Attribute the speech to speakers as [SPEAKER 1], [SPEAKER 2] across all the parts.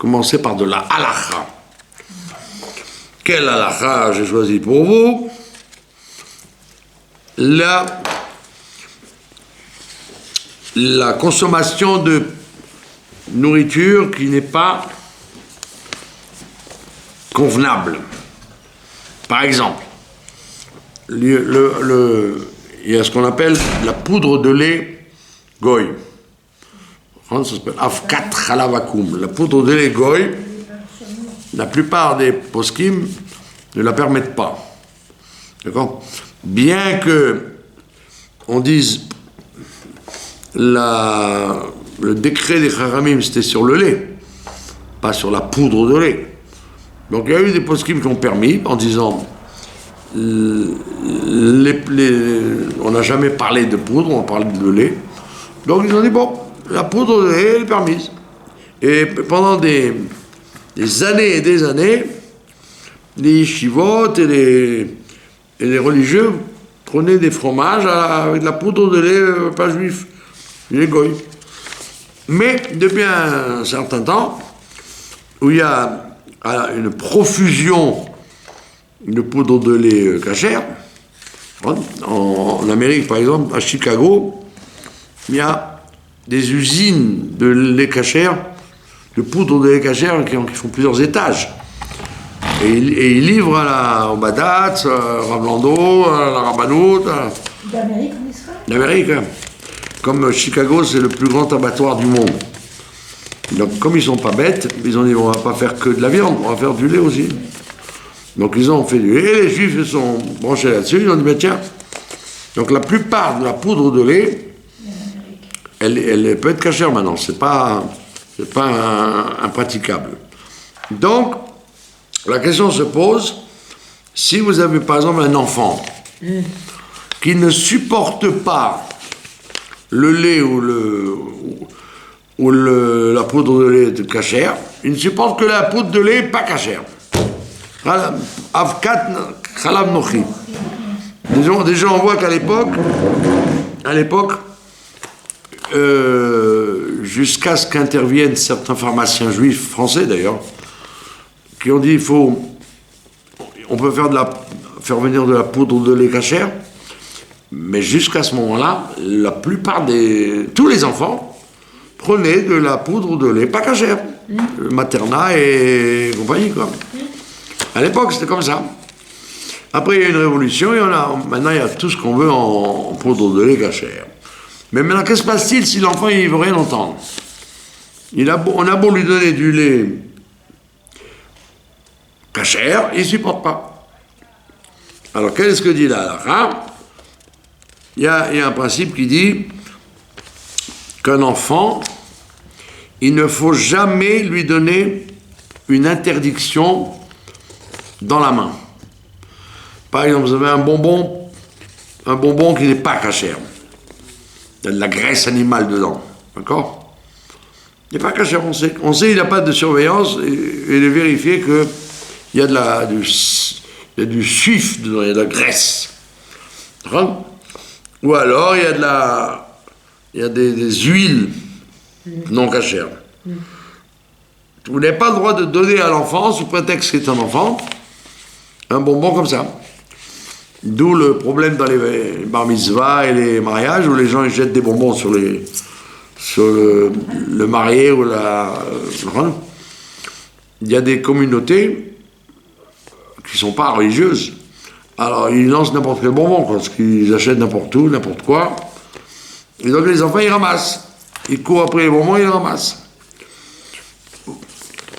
[SPEAKER 1] commencer par de la halakha. Quelle halakha j'ai choisi pour vous? La consommation de nourriture qui n'est pas convenable. Par exemple, il y a ce qu'on appelle la poudre de lait goy. Ça s'appelle Afkat Khalavakum. La poudre de lait goy, la plupart des poskim ne la permettent pas. D'accord? Bien que on dise le décret des Kharamim c'était sur le lait, pas sur la poudre de lait. Donc il y a eu des poskim qui ont permis en disant on n'a jamais parlé de poudre, on parlait de lait. Donc ils ont dit bon, la poudre de lait est permise. Et pendant des années et des années, les yeshivot et les religieux prenaient des fromages avec de la poudre de lait pas juif, les goy. Mais depuis un certain temps, où il y a une profusion de poudre de lait cachère, en Amérique par exemple, à Chicago, il y a des usines de lait cachère, de poudre de lait cachère qui font plusieurs étages. Et ils livrent au Badat, à Ravlando, à la Rabbanout.
[SPEAKER 2] D'Amérique en Israël?
[SPEAKER 1] D'Amérique. Comme Chicago, c'est le plus grand abattoir du monde. Donc, comme ils ne sont pas bêtes, ils ont dit on ne va pas faire que de la viande, on va faire du lait aussi. Donc, ils ont fait du lait. Et les Juifs se sont branchés là-dessus. Ils ont dit mais tiens. Donc, la plupart de la poudre de lait, elle peut être cachère maintenant. C'est pas impraticable. Donc, la question se pose, si vous avez par exemple un enfant qui ne supporte pas le lait ou la poudre de lait de cachère, il ne supporte que la poudre de lait pas cachère. Avkat Khalav Nochi. Déjà on voit qu'à l'époque, jusqu'à ce qu'interviennent certains pharmaciens juifs, français d'ailleurs, qui ont dit on peut faire venir de la poudre de lait cachère, mais jusqu'à ce moment-là, la plupart tous les enfants prenaient de la poudre de lait pas cachère, Materna et compagnie quoi. À l'époque, c'était comme ça. Après, il y a eu une révolution et maintenant il y a tout ce qu'on veut en poudre de lait cachère. Mais maintenant, qu'est-ce qui se passe-t-il si l'enfant il veut rien entendre? On a beau lui donner du lait cachère, il ne supporte pas. Alors, qu'est-ce que dit là? Il y a un principe qui dit qu'un enfant, il ne faut jamais lui donner une interdiction dans la main. Par exemple, vous avez un bonbon qui n'est pas cachère. Il y a de la graisse animale dedans. D'accord? Il n'est pas cachère, on sait qu'il n'y a pas de surveillance et de vérifier que il y a du suif dedans, il y a de la graisse. Ou alors il y a des huiles non cachères. Vous n'avez pas le droit de donner à l'enfant, sous prétexte que c'est un enfant, un bonbon comme ça. D'où le problème dans les bar mitzvah et les mariages où les gens ils jettent des bonbons sur le marié ou il y a des communautés qui ne sont pas religieuses. Alors, ils lancent n'importe quel bonbon, parce qu'ils achètent n'importe où, n'importe quoi. Et donc, les enfants, ils ramassent. Ils courent après les bonbons, ils les ramassent.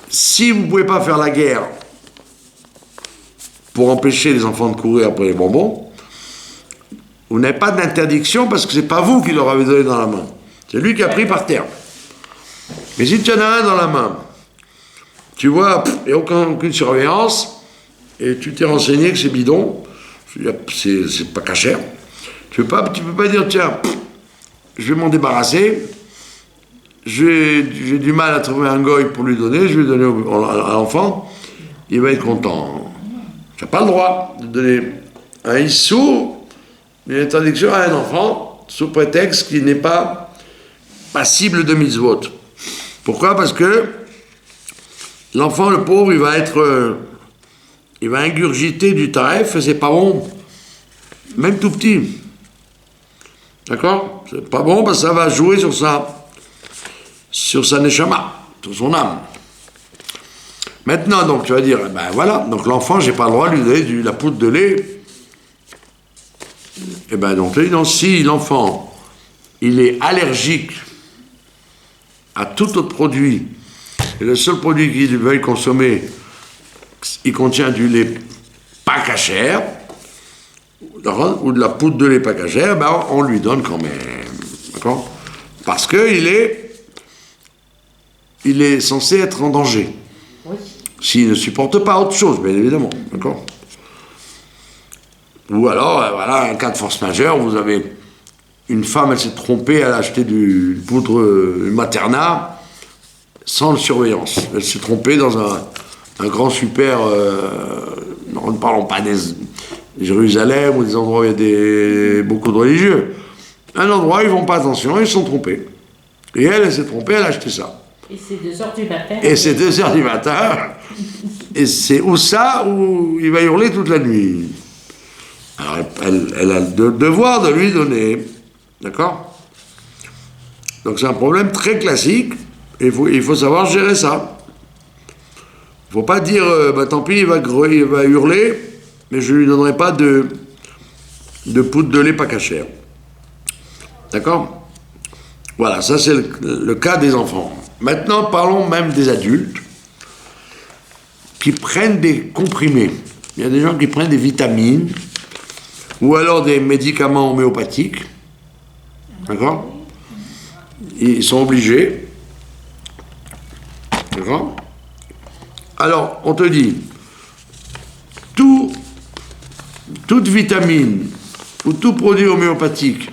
[SPEAKER 1] Si vous ne pouvez pas faire la guerre pour empêcher les enfants de courir après les bonbons, vous n'avez pas d'interdiction parce que ce n'est pas vous qui leur avez donné dans la main. C'est lui qui a pris par terre. Mais si tu en as un dans la main, tu vois, il n'y a aucune surveillance, et tu t'es renseigné que c'est bidon, c'est pas cachère. Tu peux pas dire, tiens, je vais m'en débarrasser, j'ai du mal à trouver un goy pour lui donner, je vais donner à l'enfant, il va être content. Tu n'as pas le droit de donner un issou, une interdiction à un enfant, sous prétexte qu'il n'est pas passible de mitzvot. Pourquoi? Parce que l'enfant, le pauvre, il va ingurgiter du taref, et c'est pas bon. Même tout petit. D'accord? C'est pas bon parce que ça va jouer sur sa neshama, sur son âme. Maintenant, donc, tu vas dire, ben voilà, donc l'enfant, j'ai pas le droit de lui donner la poudre de lait. Et ben donc, si l'enfant, il est allergique à tout autre produit, et le seul produit qu'il veuille consommer, il contient du lait pas cachère, ou de la poudre de lait pas cachère, ben on lui donne quand même. D'accord? Parce qu'il est censé être en danger.
[SPEAKER 2] Oui.
[SPEAKER 1] S'il ne supporte pas autre chose, bien évidemment. D'accord? Ou alors, voilà, un cas de force majeure, vous avez une femme, elle s'est trompée, elle a acheté du poudre Materna sans surveillance. Elle s'est trompée dans un grand super, ne parlons pas des Jérusalem ou des endroits où il y a beaucoup de religieux. Un endroit, ils ne font pas attention, ils se sont trompés. Et elle s'est trompée, elle a acheté ça.
[SPEAKER 2] Et c'est 2h du matin.
[SPEAKER 1] Et c'est 2h du matin. Et c'est où il va hurler toute la nuit. Alors, elle a le devoir de lui donner. D'accord? Donc c'est un problème très classique. Et il faut savoir gérer ça. Il ne faut pas dire, tant pis, il va hurler, mais je ne lui donnerai pas de poudre de lait pas cachère. D'accord? Voilà, ça c'est le cas des enfants. Maintenant, parlons même des adultes qui prennent des comprimés. Il y a des gens qui prennent des vitamines ou alors des médicaments homéopathiques. D'accord? Ils sont obligés. D'accord? Alors, on te dit, toute vitamine ou tout produit homéopathique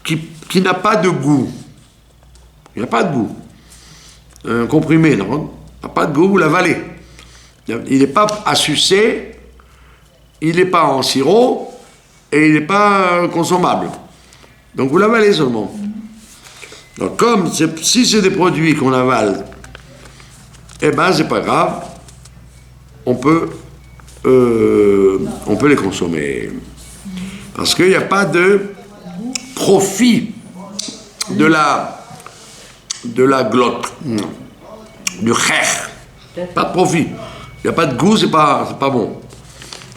[SPEAKER 1] qui n'a pas de goût, il n'a pas de goût, un comprimé, non? Il n'a pas de goût, vous l'avalez. Il n'est pas à sucer, il n'est pas en sirop et il n'est pas consommable. Donc vous l'avalez seulement. Donc si c'est des produits qu'on avale, eh ben c'est pas grave, on peut les consommer. Parce qu'il n'y a pas de profit de la glotte, du kher. Pas de profit. Il n'y a pas de goût, c'est pas bon.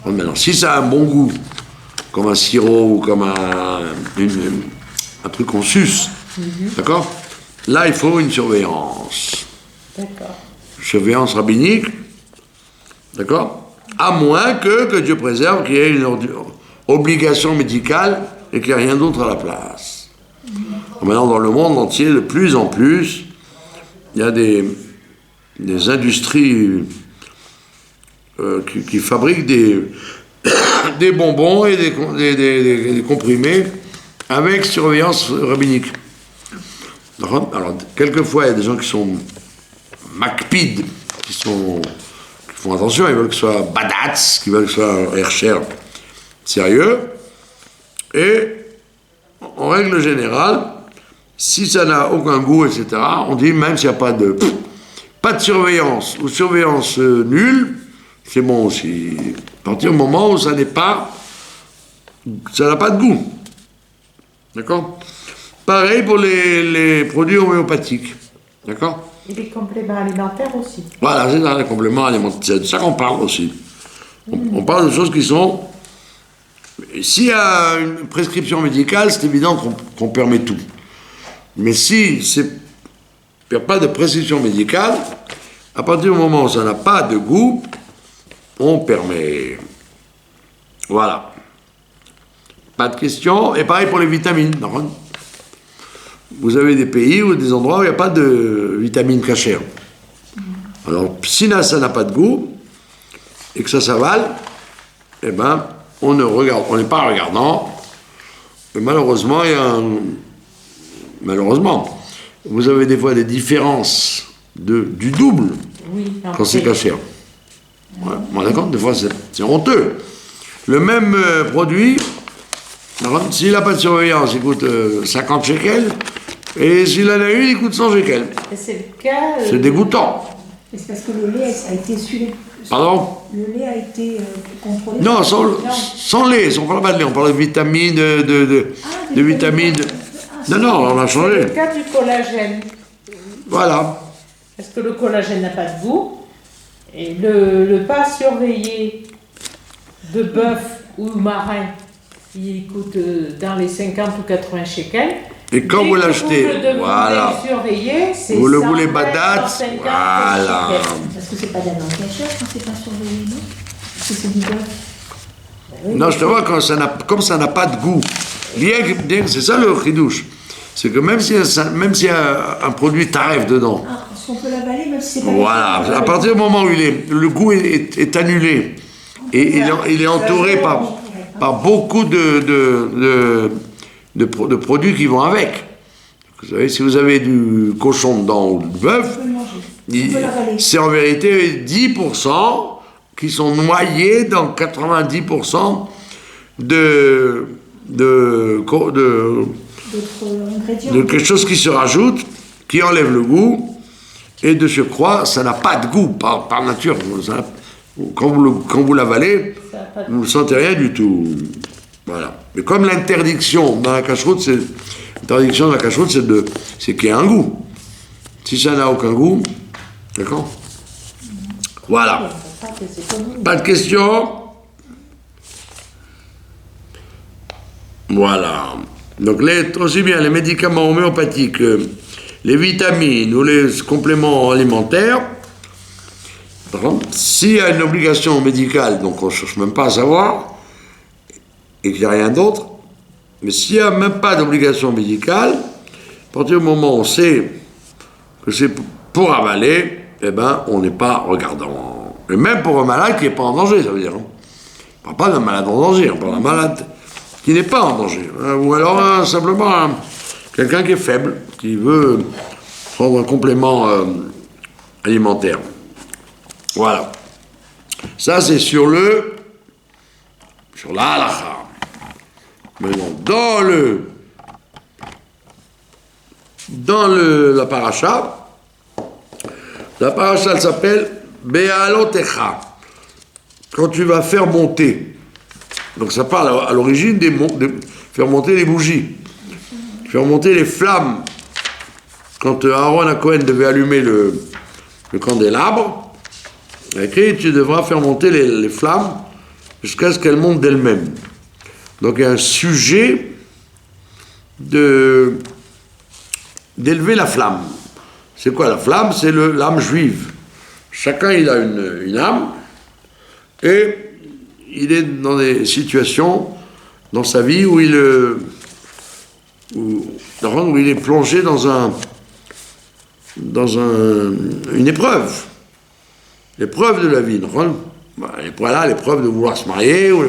[SPEAKER 1] Maintenant, si ça a un bon goût, comme un sirop ou comme un truc qu'on suce, d'accord? Là, il faut une surveillance.
[SPEAKER 2] D'accord.
[SPEAKER 1] Surveillance rabbinique, d'accord? À moins que Dieu préserve qu'il y ait une obligation médicale et qu'il n'y ait rien d'autre à la place. Maintenant, dans le monde entier, de plus en plus, il y a des industries qui fabriquent des bonbons et des comprimés avec surveillance rabbinique. Alors, quelquefois, il y a des gens qui sont makpid, qui font attention, ils veulent que ce soit badats, qui veulent que ce soit hercher, sérieux. Et, en règle générale, si ça n'a aucun goût, etc., on dit même s'il n'y a pas de surveillance ou surveillance nulle, c'est bon aussi. À partir du moment où ça n'a pas de goût. D'accord? Pareil pour les produits homéopathiques. D'accord?
[SPEAKER 2] Et les compléments alimentaires aussi.
[SPEAKER 1] Voilà, c'est dans les compléments alimentaires. C'est de ça qu'on parle aussi. On parle de choses qui sont... S'il y a une prescription médicale, c'est évident qu'on permet tout. Mais si il n'y a pas de prescription médicale, à partir du moment où ça n'a pas de goût, on permet. Voilà. Pas de questions. Et pareil pour les vitamines. Vous avez des pays ou des endroits où il n'y a pas de vitamines cachères. Alors, si ça n'a pas de goût et que ça s'avale, eh ben, on n'est pas regardant. Et malheureusement, vous avez des fois des différences du double quand c'est cachère. Ouais, bon, d'accord, des fois c'est honteux. Le même produit, s'il n'a pas de surveillance, il coûte 50 shekels, Et s'il en a une, il coûte 100 shekels.
[SPEAKER 2] Et c'est le cas.
[SPEAKER 1] C'est dégoûtant.
[SPEAKER 3] Et c'est parce que le lait a été suivi.
[SPEAKER 1] Pardon?
[SPEAKER 3] Le lait a été contrôlé.
[SPEAKER 1] Non, sans lait, on parle pas de lait, on parle de vitamines, de vitamines. Non, non, on a
[SPEAKER 2] C'est
[SPEAKER 1] changé.
[SPEAKER 2] le cas du collagène.
[SPEAKER 1] Voilà.
[SPEAKER 2] Parce que le collagène n'a pas de goût. Et le pas surveillé de bœuf ou marin, il coûte dans les 50 ou 80 shekels.
[SPEAKER 1] Et quand vous l'achetez, voilà.
[SPEAKER 2] Surveillé, c'est
[SPEAKER 1] Vous le
[SPEAKER 2] 120,
[SPEAKER 1] voulez badate,
[SPEAKER 2] 150
[SPEAKER 1] voilà.
[SPEAKER 2] shekels.
[SPEAKER 3] Parce que c'est pas d'un cacheur quand c'est pas surveillé, non? Parce que c'est du bœuf.
[SPEAKER 1] Non, je te vois, comme ça n'a pas de goût. Bien que c'est ça le chidouche. C'est que même s'il y a un produit taref dedans,
[SPEAKER 3] Ah, parce qu'on peut l'avaler même si c'est pas.
[SPEAKER 1] voilà, à partir du moment où le goût est annulé et il est entouré par beaucoup de produits qui vont avec. Vous savez, si vous avez du cochon dedans ou du bœuf,
[SPEAKER 3] On peut le manger. On peut l'avaler.
[SPEAKER 1] c'est en vérité 10% qui sont noyés dans 90% de
[SPEAKER 3] D'autres ingrédients.
[SPEAKER 1] quelque chose qui se rajoute, qui enlève le goût, et de surcroît, ça n'a pas de goût par nature. Quand vous l'avalez,
[SPEAKER 2] Ça a pas de-
[SPEAKER 1] vous ne sentez rien du tout. Voilà. Mais comme l'interdiction dans la cacheroute, c'est qu'il y a un goût. Si ça n'a aucun goût, d'accord? Voilà.
[SPEAKER 2] C'est comme nous.
[SPEAKER 1] Pas de questions? Voilà. Donc, aussi bien les médicaments homéopathiques que les vitamines ou les compléments alimentaires, par exemple, s'il y a une obligation médicale, donc on ne cherche même pas à savoir, et qu'il n'y a rien d'autre, mais s'il n'y a même pas d'obligation médicale, à partir du moment où on sait que c'est pour avaler, eh ben, on n'est pas regardant. Et même pour un malade qui n'est pas en danger, ça veut dire. Hein. On ne parle pas d'un malade en danger, on parle d'un malade qui n'est pas en danger. Hein. Ou alors simplement quelqu'un qui est faible, qui veut prendre un complément alimentaire. Voilà. Ça, c'est sur la halakha. Maintenant, la paracha, elle s'appelle Be'alotecha. Quand tu vas faire monter. Donc ça parle à l'origine de faire monter les bougies. Faire monter les flammes. Quand Aaron HaKohen devait allumer le candélabre, il a écrit, tu devras faire monter les flammes jusqu'à ce qu'elles montent d'elles-mêmes. Donc il y a un sujet d'élever la flamme. C'est quoi la flamme? C'est l'âme juive. Chacun il a une âme et il est dans des situations dans sa vie où il est plongé dans une épreuve. L'épreuve de la vie. Voilà, l'épreuve de vouloir se marier, ou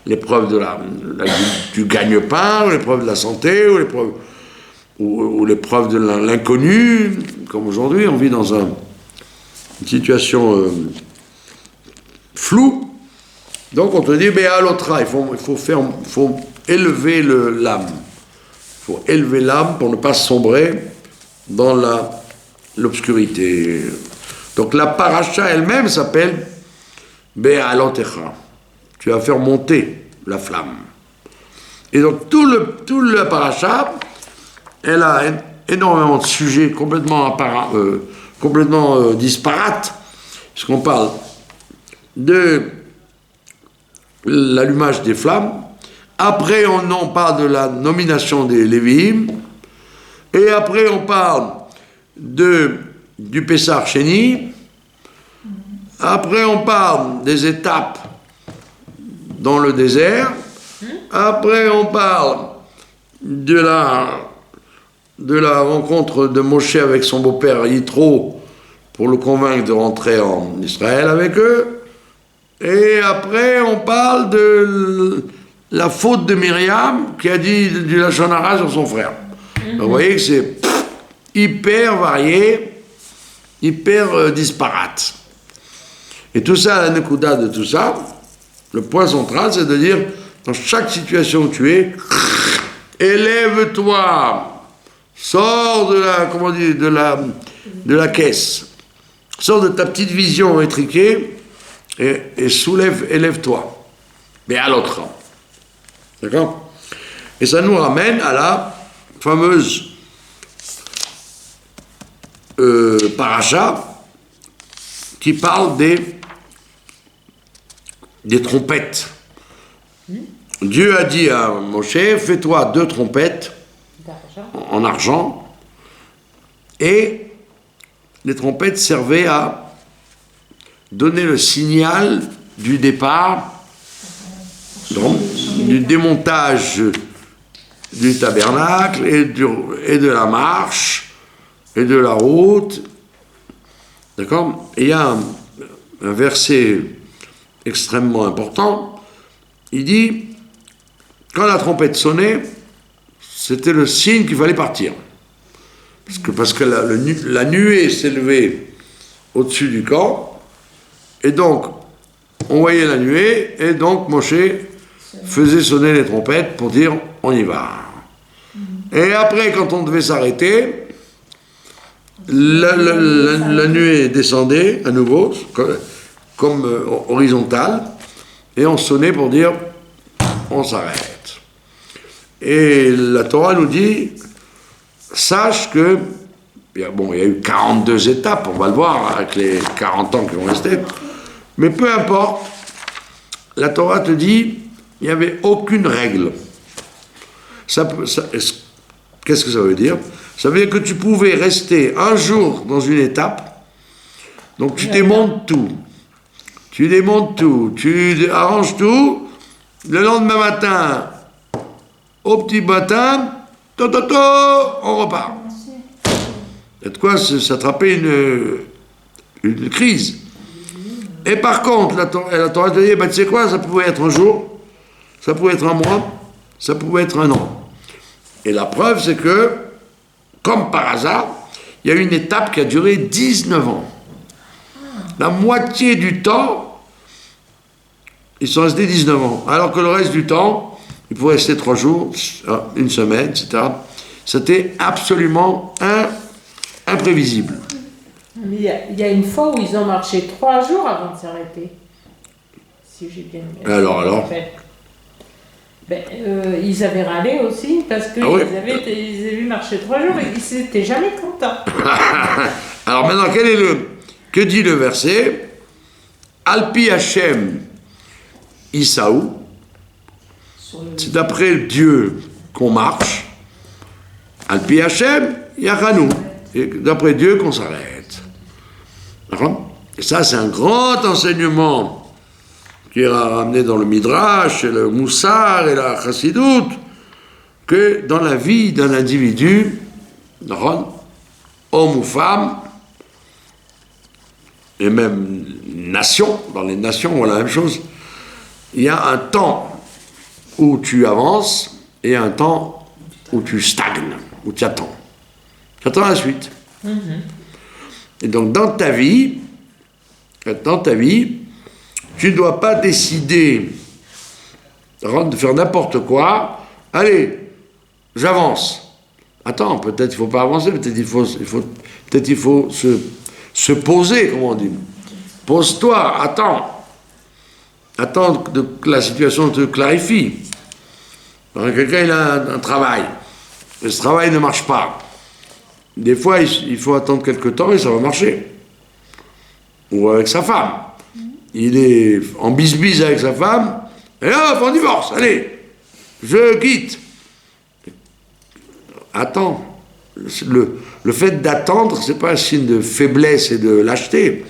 [SPEAKER 1] l'épreuve du gagne-pain, ou l'épreuve de la santé, ou l'épreuve de l'inconnu. Comme aujourd'hui, on vit dans une situation floue. Donc on te dit, à l'autre, il faut élever l'âme. Il faut élever l'âme pour ne pas sombrer dans l'obscurité. Donc la paracha elle-même s'appelle Be'alotecha. Tu vas faire monter la flamme. Et donc tout le paracha, elle a énormément de sujets complètement disparates, puisqu'on parle de l'allumage des flammes. Après, on parle de la nomination des Lévi'im. Et après, on parle du Pessah Sheni. Après, on parle des étapes dans le désert. Après, on parle de la rencontre de Moshe avec son beau-père Yitro pour le convaincre de rentrer en Israël avec eux. Et après, on parle de la faute de Myriam qui a dit du Lachon Hara sur son frère. Donc, vous voyez que c'est hyper varié, hyper disparate. Et tout ça, la nekuda de tout ça, le point central, c'est de dire, dans chaque situation où tu es, élève-toi sors de la, comment on dit, de la caisse, sors de ta petite vision étriquée et élève-toi. Mais à l'autre rang. D'accord? Et ça nous ramène à la fameuse paracha qui parle des trompettes. Dieu a dit à Moshe, fais-toi 2 trompettes en argent, et les trompettes servaient à donner le signal du départ, donc, du démontage du tabernacle et de la marche et de la route. D'accord? Et il y a un verset extrêmement important. Il dit, quand la trompette sonnait, c'était le signe qu'il fallait partir. Parce que la nuée s'élevait au-dessus du camp, et donc on voyait la nuée, et donc Moshe faisait sonner les trompettes pour dire on y va. Et après, quand on devait s'arrêter, la nuée descendait à nouveau, comme horizontale, et on sonnait pour dire on s'arrête. Et la Torah nous dit, sache que, bon, il y a eu 42 étapes, on va le voir avec les 40 ans qui vont rester, mais peu importe, la Torah te dit, il n'y avait aucune règle. Qu'est-ce que ça veut dire? Ça veut dire que tu pouvais rester un jour dans une étape, donc tu démontes tout, tu arranges tout, le lendemain matin, au petit matin, on repart. Et de quoi s'attraper une crise. Et par contre, la Torah te dit, tu sais quoi, ça pouvait être un jour, ça pouvait être un mois, ça pouvait être un an. Et la preuve, c'est que, comme par hasard, il y a une étape qui a duré 19 ans. La moitié du temps, ils sont restés 19 ans. Alors que le reste du temps, ils pouvaient rester 3 jours, une semaine, etc. C'était absolument imprévisible.
[SPEAKER 2] Mais il y a une fois où ils ont marché 3 jours avant de s'arrêter. Si j'ai bien...
[SPEAKER 1] Alors
[SPEAKER 2] ils avaient râlé aussi parce qu'ils avaient vu marcher 3 jours et ils n'étaient jamais contents.
[SPEAKER 1] Alors maintenant, que dit le verset? Alpi Hashem Isaou, c'est d'après Dieu qu'on marche. Alpi Hashem Yachanu, et d'après Dieu qu'on s'arrête. D'accord? Et ça, c'est un grand enseignement qui est ramené dans le Midrash, et le Moussar, et la Chassidoute, que dans la vie d'un individu, homme ou femme, et même nation, dans les nations, on voit la même chose, il y a un temps où tu avances, et un temps où tu stagnes, où tu attends. Tu attends la suite. Et donc, dans ta vie, tu ne dois pas décider de faire n'importe quoi. Allez, j'avance. Attends, peut-être il ne faut pas avancer, peut-être il faut se poser, comme on dit. Pose-toi, attends. Attends que la situation te clarifie. Quelqu'un, il a un travail. Et ce travail ne marche pas. Des fois, il faut attendre quelques temps et ça va marcher. Ou avec sa femme. Il est en bisbise avec sa femme, et hop, on divorce, allez, je quitte. Attends. Le fait d'attendre, c'est pas un signe de faiblesse et de lâcheté.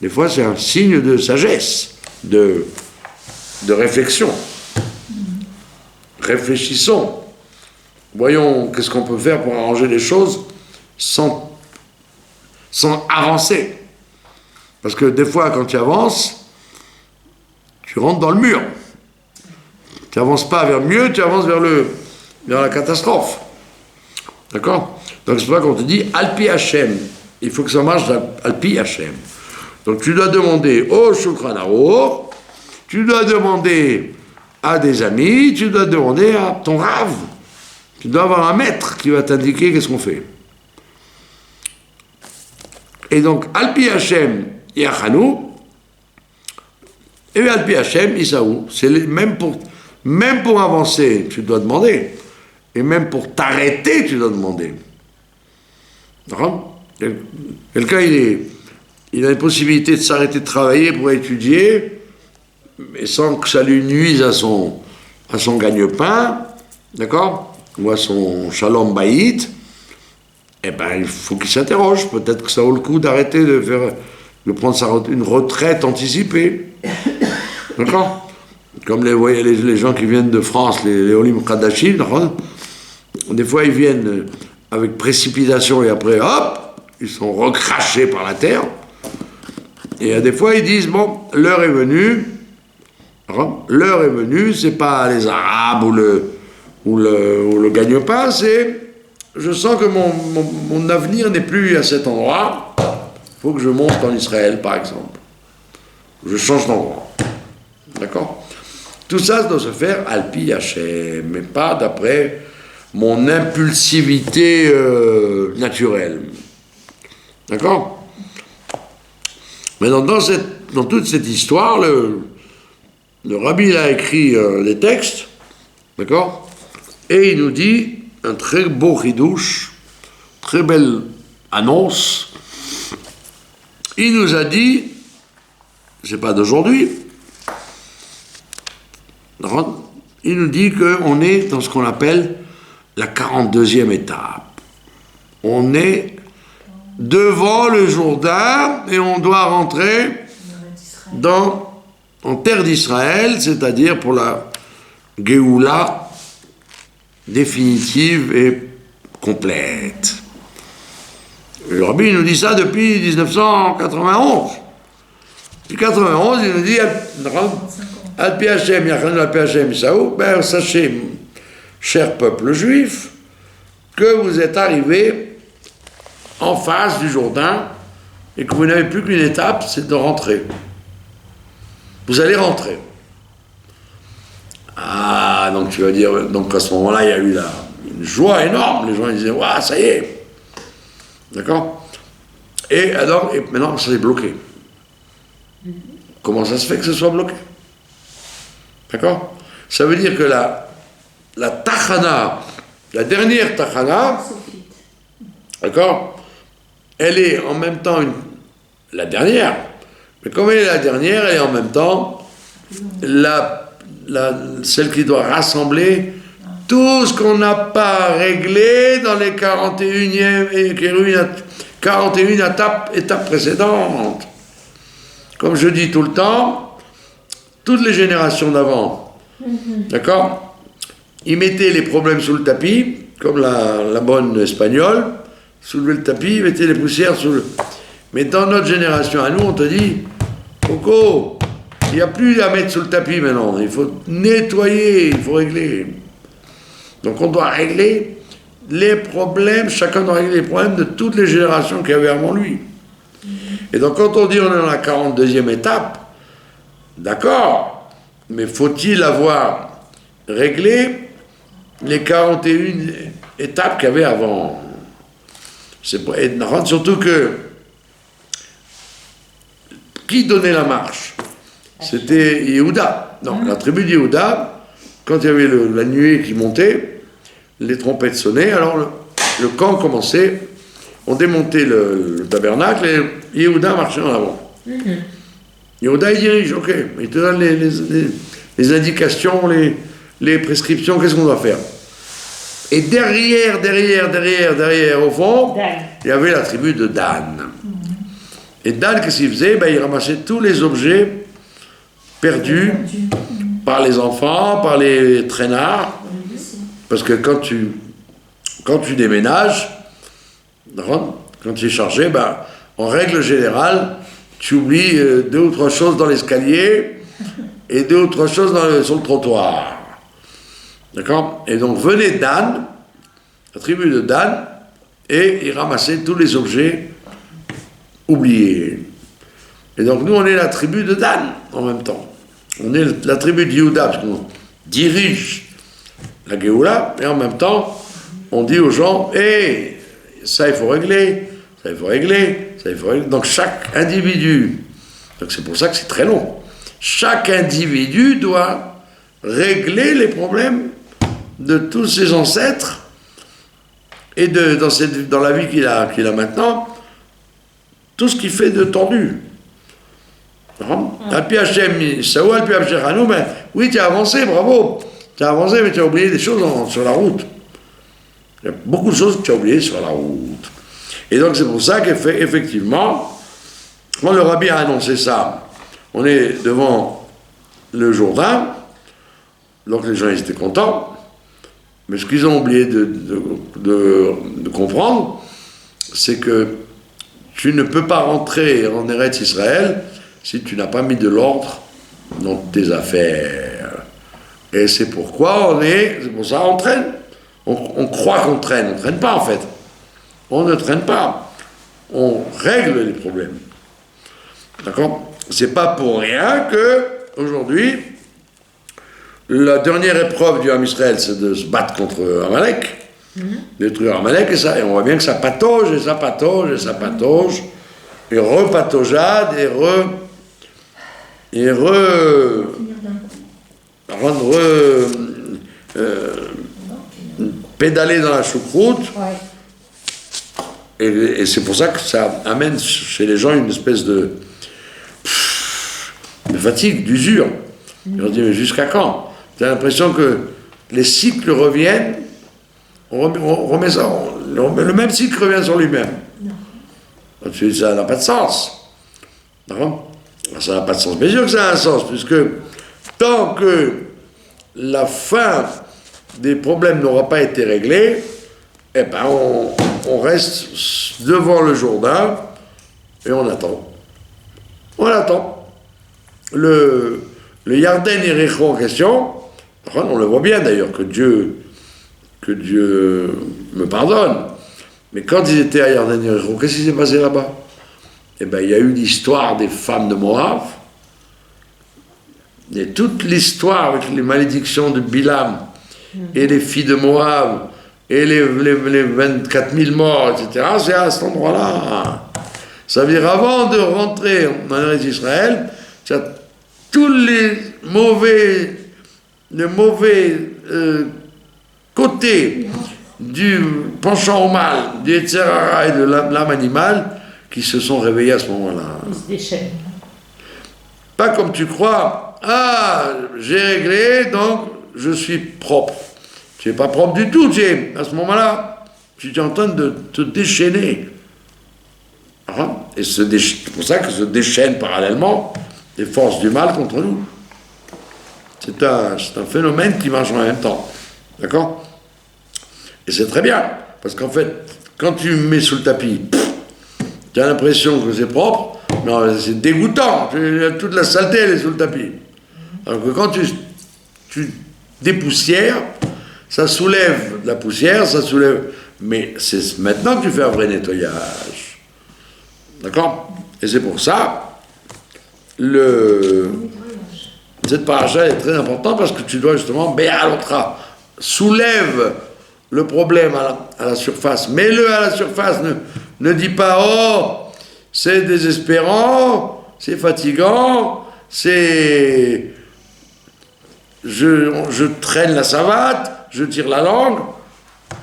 [SPEAKER 1] Des fois, c'est un signe de sagesse, de réflexion. Réfléchissons. Voyons qu'est-ce qu'on peut faire pour arranger les choses sans avancer. Parce que des fois, quand tu avances, tu rentres dans le mur. Tu n'avances pas vers le mieux, tu avances vers la catastrophe. D'accord? Donc c'est pour ça qu'on te dit Alpi Hashem. Il faut que ça marche Alpi Hashem. Donc tu dois demander au Shulchan Aruch, tu dois demander à des amis, tu dois demander à ton Rav, Tu dois avoir un maître qui va t'indiquer qu'est-ce qu'on fait. Et donc, Alpi Hachem Yachanou, et Alpi Hachem Isaou. Même pour avancer, tu dois demander. Et même pour t'arrêter, tu dois demander. D'accord? Quelqu'un, il a une possibilité de s'arrêter de travailler pour étudier, mais sans que ça lui nuise à son gagne-pain, d'accord? Ou à son shalom bayit. Eh bien, il faut qu'il s'interroge. Peut-être que ça vaut le coup d'arrêter de prendre une retraite anticipée. D'accord? Comme les gens qui viennent de France, les Olim Kadashim, des fois ils viennent avec précipitation et après, hop, ils sont recrachés par la terre. Et des fois ils disent, bon, l'heure est venue, c'est pas les Arabes ou le gagne-pain, c'est, je sens que mon avenir n'est plus à cet endroit, il faut que je monte en Israël par exemple. Je change d'endroit. D'accord? Tout ça doit se faire Alpi Hachem, mais pas d'après mon impulsivité naturelle. D'accord? Maintenant, dans toute cette histoire, le rabbi il a écrit des textes, d'accord? Et il nous dit un très beau chidouche, très belle annonce. Il nous a dit, c'est pas d'aujourd'hui, il nous dit qu'on est dans ce qu'on appelle la 42e étape. On est devant le Jourdain et on doit rentrer en terre d'Israël, c'est-à-dire pour la Géoula définitive et complète. Le rabbi nous dit ça depuis 1991. Depuis 1991, il nous dit Alpi Hachem, Yachanou Alpi Hachem Isaou, ben sachez, cher peuple juif, que vous êtes arrivés en face du Jourdain et que vous n'avez plus qu'une étape, c'est de rentrer. Vous allez rentrer. Ah, donc tu vas dire, donc à ce moment-là, il y a eu une joie énorme. Les gens ils disaient, waouh, ça y est. D'accord? Et maintenant, ça est bloqué. Comment ça se fait que ce soit bloqué? D'accord? Ça veut dire que la tachana, la dernière tachana, d'accord, elle est en même temps la dernière, mais comme elle est la dernière, elle est en même temps celle qui doit rassembler tout ce qu'on n'a pas réglé dans les 41 étapes précédentes. Comme je dis tout le temps, toutes les générations d'avant, d'accord, ils mettaient les problèmes sous le tapis, comme la bonne espagnole, soulever le tapis, ils mettaient les poussières sous le... Mais dans notre génération, à nous, on te dit, Coco, il n'y a plus à mettre sous le tapis maintenant, il faut nettoyer, il faut régler. Donc on doit régler les problèmes, chacun doit régler les problèmes de toutes les générations qu'il y avait avant lui. Et donc quand on dit on est dans la 42e étape, d'accord, mais faut-il avoir réglé les 41 étapes qu'il y avait avant? Surtout que qui donnait la marche? C'était Yehuda. Non, la tribu de Yehuda, quand il y avait la nuée qui montait, les trompettes sonnaient, alors le camp commençait, on démontait le tabernacle et Yehuda marchait en avant. Yehuda, il dirige, ok, il te donne les indications, les prescriptions, qu'est-ce qu'on doit faire. Et derrière, au fond, il y avait la tribu de Dan. Et Dan, qu'est-ce qu'il faisait? Il ramassait tous les objets perdus par les enfants, par les traînards. Parce que quand tu déménages, quand tu es chargé, en règle générale, tu oublies 2 ou 3 choses dans l'escalier et 2 ou 3 choses sur le trottoir. D'accord? Et donc venait Dan, la tribu de Dan, et il ramassait tous les objets oubliés. Et donc nous, on est la tribu de Dan en même temps. On est la tribu de Yehuda, parce qu'on dirige la Géoula, et en même temps, on dit aux gens, hé, ça il faut régler, ça il faut régler, ça il faut régler. Donc chaque individu, donc c'est pour ça que c'est très long, chaque individu doit régler les problèmes de tous ses ancêtres et dans la vie qu'il a maintenant, tout ce qui fait de tendu. Alpi Hachem, Saou, Alpi Hachem, ben oui, tu as avancé, bravo. Tu as avancé, mais tu as oublié des choses sur la route. Il y a beaucoup de choses que tu as oubliées sur la route. Et donc c'est pour ça qu'effectivement, quand le rabbi a annoncé ça, on est devant le Jourdain, donc les gens ils étaient contents, mais ce qu'ils ont oublié de comprendre, c'est que tu ne peux pas rentrer en Eretz Israël si tu n'as pas mis de l'ordre dans tes affaires. Et c'est pourquoi c'est pour ça on traîne. On croit qu'on traîne, on ne traîne pas en fait. On ne traîne pas. On règle les problèmes. D'accord ? C'est pas pour rien que aujourd'hui, la dernière épreuve du Ham Israël, c'est de se battre contre Amalek, détruire Amalek, et on voit bien que ça patauge, et ça patauge, et ça patauge, et repataugeade, pédaler dans la choucroute.
[SPEAKER 2] Ouais.
[SPEAKER 1] Et c'est pour ça que ça amène chez les gens une espèce de fatigue, d'usure. Ils ont dit, mais jusqu'à quand? Tu as l'impression que les cycles reviennent, on remet ça, le même cycle revient sur lui-même. Donc, ça n'a pas de sens. D'accord? Ça n'a pas de sens. Bien sûr que ça a un sens, puisque tant que la fin des problèmes n'aura pas été réglée, eh ben on reste devant le Jourdain et on attend. On attend. Le Yarden Yericho en question, on le voit bien d'ailleurs, que Dieu me pardonne. Mais quand ils étaient à Yarden Yericho, qu'est-ce qui s'est passé là-bas? Eh bien, il y a eu l'histoire des femmes de Moab, et toute l'histoire avec les malédictions de Bilam, et les filles de Moab, et les 24 000 morts, etc., c'est à cet endroit-là. Ça veut dire, avant de rentrer en Eretz Israël, tu as tous les mauvais côtés du penchant au mal, du Yetzer Hara et de l'âme animale qui se sont réveillés à ce moment-là.
[SPEAKER 2] Ils se déchaînent.
[SPEAKER 1] Pas comme tu crois, j'ai réglé, donc je suis propre. Tu n'es pas propre du tout, à ce moment-là, tu es en train de te déchaîner. Et c'est pour ça que se déchaînent parallèlement les forces du mal contre nous. C'est un phénomène qui marche en même temps. D'accord? Et c'est très bien, parce qu'en fait, quand tu mets sous le tapis, tu as l'impression que c'est propre, mais c'est dégoûtant. Toute la saleté, elle est sous le tapis. Alors que quand tu dépoussières, ça soulève de la poussière, ça soulève... Mais c'est maintenant que tu fais un vrai nettoyage. D'accord? Et c'est pour ça, cette paracha est très importante parce que tu dois justement, Béalotra, soulève le problème à la surface. Mets-le à la surface, ne dis pas, oh, c'est désespérant, c'est fatigant, je traîne la savate, je tire la langue.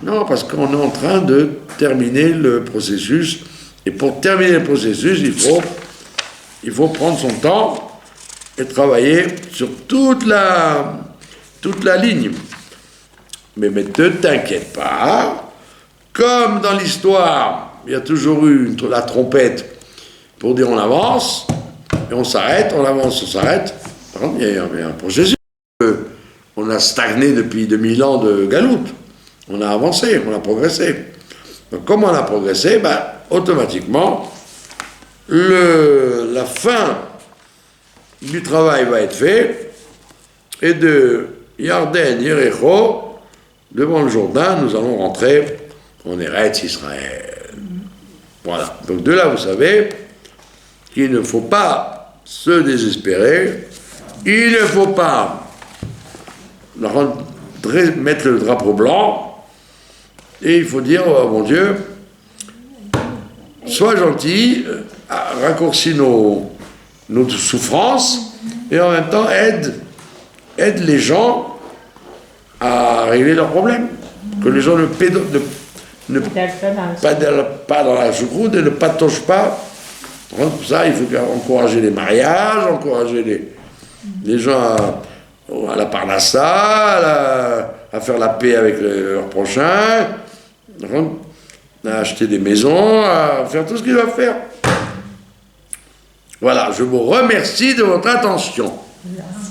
[SPEAKER 1] Non, parce qu'on est en train de terminer le processus. Et pour terminer le processus, il faut prendre son temps et travailler sur toute la ligne. Mais ne t'inquiète pas, comme dans l'histoire, il y a toujours eu la trompette pour dire on avance, et on s'arrête, on avance, on s'arrête. Par contre, il y a un processus. On a stagné depuis 2000 ans de galoute. On a avancé, on a progressé. Donc comme on a progressé, automatiquement, la fin du travail va être fait, et de Yarden, Yericho, devant le Jourdain, nous allons rentrer en Eretz Israël. Voilà. Donc de là, vous savez qu'il ne faut pas se désespérer, il ne faut pas mettre le drapeau blanc Et il faut dire, oh, mon Dieu, sois gentil, raccourcis nos souffrances, et en même temps aide les gens à régler leurs problèmes. Que les gens ne pas dans la choucroute et ne patauchent pas. Pour ça, il faut encourager les mariages, encourager les gens à la parnassa, à faire la paix avec leurs prochains, à acheter des maisons, à faire tout ce qu'ils doivent faire. Voilà, je vous remercie de votre attention.
[SPEAKER 2] Merci.